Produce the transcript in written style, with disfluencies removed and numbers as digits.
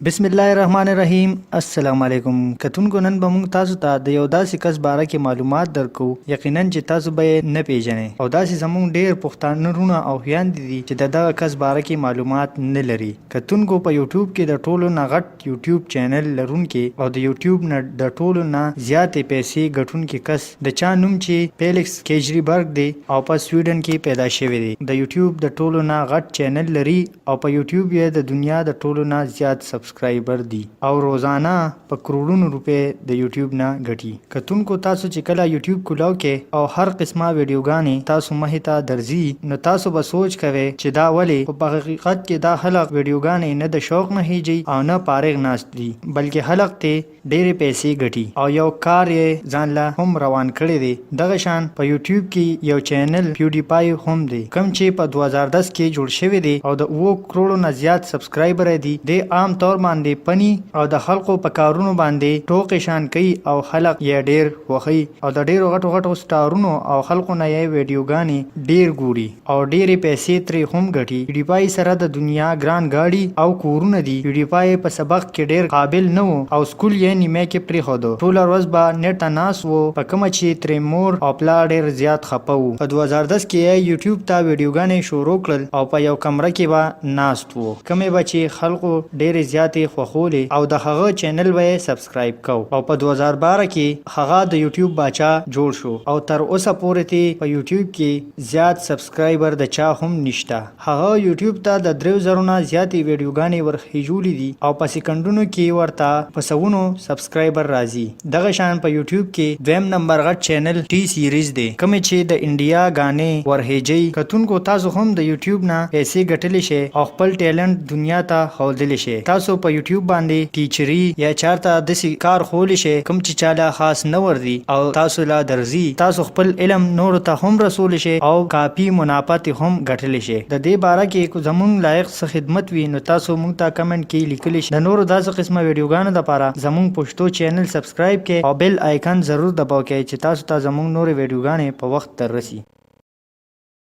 بسم الله الرحمن الرحیم. السلام علیکم. کتونکو نن به موږ تاسو ته د یو داسې کس باره کې معلومات درکو یقینا چې تاسو به یې نه پیژنئ او داسې زموږ ډیر پښتانه رونه او خویندې دي چې د دغه کس باره کې معلومات نه لري. کتونکو په یوټیوب کې د ټولو نه غټ یوټیوب چینل لرونکي او د یوټیوب نه د ټولو نه زیاتې پیسې ګټونکي کس د چا نوم چې فیلکس کیجریبرګ دی او په سویډن کې پیدا شوی دی. د یوټیوب د ټولو نه غټ چینل لري او په یوټیوب یې د دنیا د ټولو نه زیات سبسکرایبر دي او روزانه په کروڑونو روپے د یوټیوب نه ګټي. کتونکو تاسو چې کله یوټیوب کولاو کې او هر قسمه ویډیوګانې تاسو مخې ته درځي نو تاسو به سوچ کوئ چې دا ولې په حقیقت کې دا خلک ویډیوګانې نه د شوق نه هیجي او نه فارغ ناست دي بلکې خلک ته ډېرې پیسې ګټي او یو کار یې ځان له هم روان کړی دی. دغه شان په یوټیوب کې یو چینل پیوډیپای هم دی کوم چې په 2010 کې جوړ شوی دی او د 9 کروڑو نه زیات سبسکرایبر دی. د عام طور باندې پنی او د خلکو په کارونو باندې ټوکې شان کوي او خلک یې ډیر خوښي او د ډیرو غټو غټو سټارونو او خلکو نه یې ویډیوګانې ډیر ګوري او ډیرې پیسې ترې هم ګټي. پیوډیپای سره د دنیا ګران گاډي او کورونه دي. پیوډیپای په سبق کې ډیر قابل نه و او سکول یې نیمه کې پرېښودو. ټوله ورځ به نیټ ناست و په کومه چې ترې مور او پلار ډیر زیات خفه و. په 2010 کې یې یوټیوب ته ویډیوګانې شروع کړل او په یو کمره کې به ناست و کومې به چې خلکو ډیرې زیاتې خوښولې او د هغه چینل به یې سبسکرایب کو او په 2012 کې هغه د یوټیوب باچا جوړ شو او تر اوسه پورې ته په یوټیوب کې زیات سبسکرایبر د چا هم نشته. هغه یوټیوب ته د 3000 نه زیاتې ویډیوګانې ورخېجولې دي او په سکندونو کې ورته په سوونو سبسکرایبر راځي. دغه شان په یوټیوب کې دویم نمبر غټ چینل ټي سیریز دی کوم چې د انډیا غانې ورهېجي. کتونکو تاسو هم د یوټیوب نه پیسې ګټلی شئ او خپل ټیلنټ دنیا ته ښودلی شئ. تاسو په یوټیوب باندې ټیچري یا چارته داسې کار خولی شئ کوم چې چاله خاص نه وردي او تاسو لا درځي. تاسو خپل علم نورو ته هم رسولی شئ او کافي منافعت هم ګټلی شئ. د دې باره کې زموږ لایق څه خدمت وي نو تاسو موږ ته کمنټ کې لیکلی شئ. د نورو داسې قسمه ویډیوګانو لپاره زموږ پښتو چینل سبسکرایب کړئ او بیل آیکن ضرور دباو کړئ چې تاسو ته زموږ نورې ویډیوګانې په وخت در رسي.